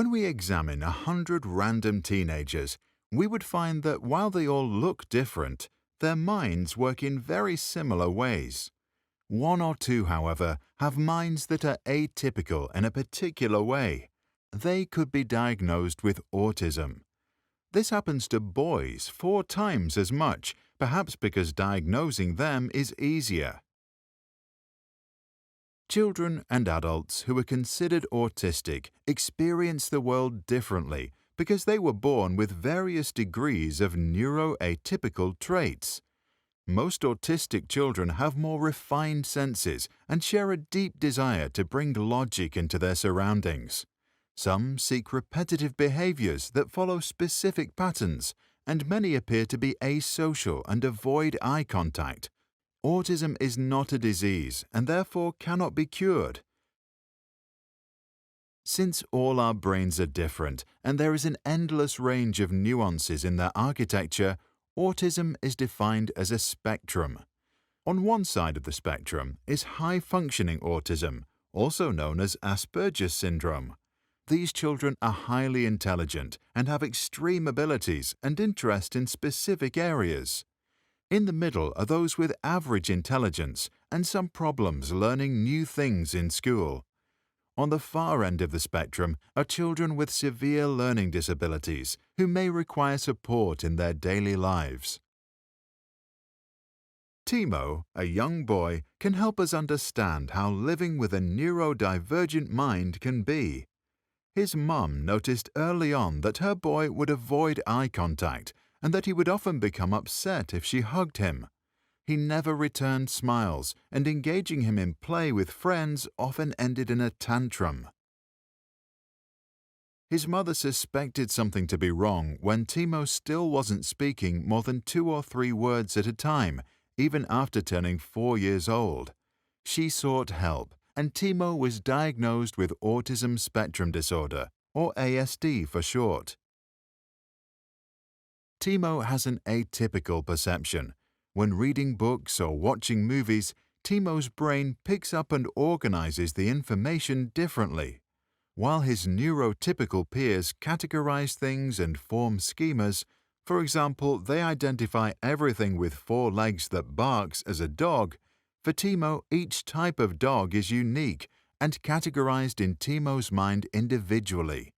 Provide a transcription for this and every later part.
When we examine 100 random teenagers, we would find that while they all look different, their minds work in very similar ways. One or two, however, have minds that are atypical in a particular way. They could be diagnosed with autism. This happens to boys 4 times as much, perhaps because diagnosing them is easier. Children and adults who are considered autistic experience the world differently because they were born with various degrees of neuroatypical traits. Most autistic children have more refined senses and share a deep desire to bring logic into their surroundings. Some seek repetitive behaviors that follow specific patterns, and many appear to be asocial and avoid eye contact. Autism is not a disease and therefore cannot be cured. Since all our brains are different and there is an endless range of nuances in their architecture, autism is defined as a spectrum. On one side of the spectrum is high-functioning autism, also known as Asperger's syndrome. These children are highly intelligent and have extreme abilities and interest in specific areas. In the middle are those with average intelligence and some problems learning new things in school. On the far end of the spectrum are children with severe learning disabilities who may require support in their daily lives. Timo, a young boy, can help us understand how living with a neurodivergent mind can be. His mum noticed early on that her boy would avoid eye contact and that he would often become upset if she hugged him. He never returned smiles, and engaging him in play with friends often ended in a tantrum. His mother suspected something to be wrong when Timo still wasn't speaking more than 2 or 3 words at a time, even after turning 4 years old. She sought help, and Timo was diagnosed with autism spectrum disorder, or ASD for short. Timo has an atypical perception. When reading books or watching movies, Timo's brain picks up and organizes the information differently. While his neurotypical peers categorize things and form schemas, for example, they identify everything with 4 legs that barks as a dog, for Timo, each type of dog is unique and categorized in Timo's mind individually.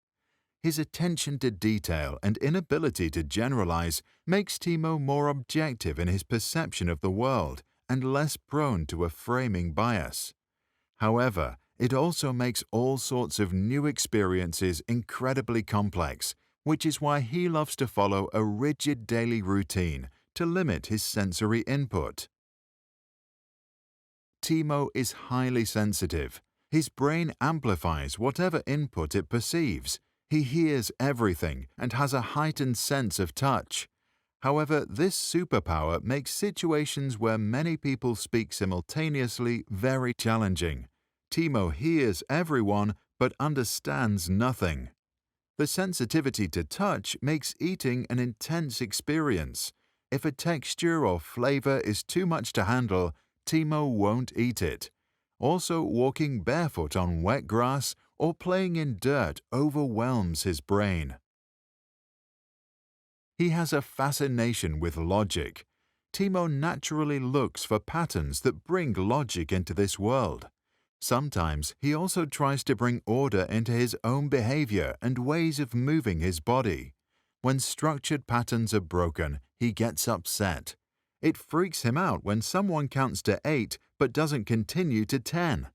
His attention to detail and inability to generalize makes Timo more objective in his perception of the world and less prone to a framing bias. However, it also makes all sorts of new experiences incredibly complex, which is why he loves to follow a rigid daily routine to limit his sensory input. Timo is highly sensitive. His brain amplifies whatever input it perceives. He hears everything and has a heightened sense of touch. However, this superpower makes situations where many people speak simultaneously very challenging. Timo hears everyone but understands nothing. The sensitivity to touch makes eating an intense experience. If a texture or flavor is too much to handle, Timo won't eat it. Also, walking barefoot on wet grass or playing in dirt overwhelms his brain. He has a fascination with logic. Timo naturally looks for patterns that bring logic into this world. Sometimes he also tries to bring order into his own behavior and ways of moving his body. When structured patterns are broken, he gets upset. It freaks him out when someone counts to 8 but doesn't continue to 10.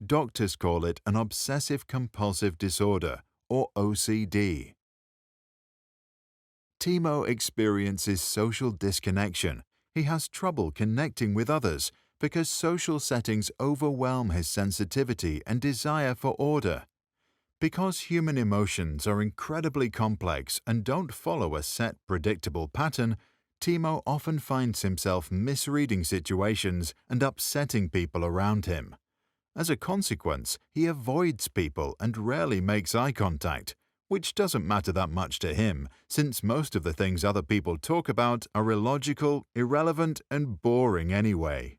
Doctors call it an obsessive-compulsive disorder, or OCD. Timo experiences social disconnection. He has trouble connecting with others because social settings overwhelm his sensitivity and desire for order. Because human emotions are incredibly complex and don't follow a set predictable pattern, Timo often finds himself misreading situations and upsetting people around him. As a consequence, he avoids people and rarely makes eye contact, which doesn't matter that much to him, since most of the things other people talk about are illogical, irrelevant, and boring anyway.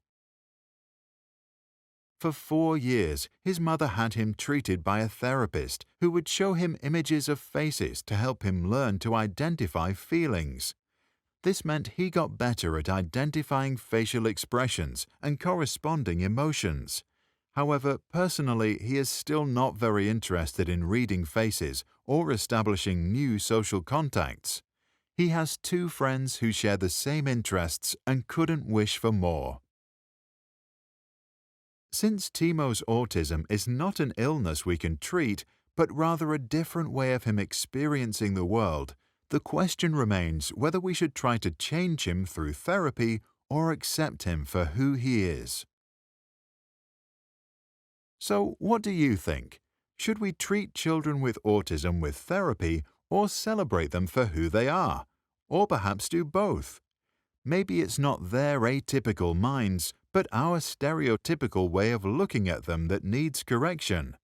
For 4 years, his mother had him treated by a therapist who would show him images of faces to help him learn to identify feelings. This meant he got better at identifying facial expressions and corresponding emotions. However, personally, he is still not very interested in reading faces or establishing new social contacts. He has 2 friends who share the same interests and couldn't wish for more. Since Timo's autism is not an illness we can treat, but rather a different way of him experiencing the world, the question remains whether we should try to change him through therapy or accept him for who he is. So, what do you think? Should we treat children with autism with therapy or celebrate them for who they are? Or perhaps do both? Maybe it's not their atypical minds, but our stereotypical way of looking at them that needs correction.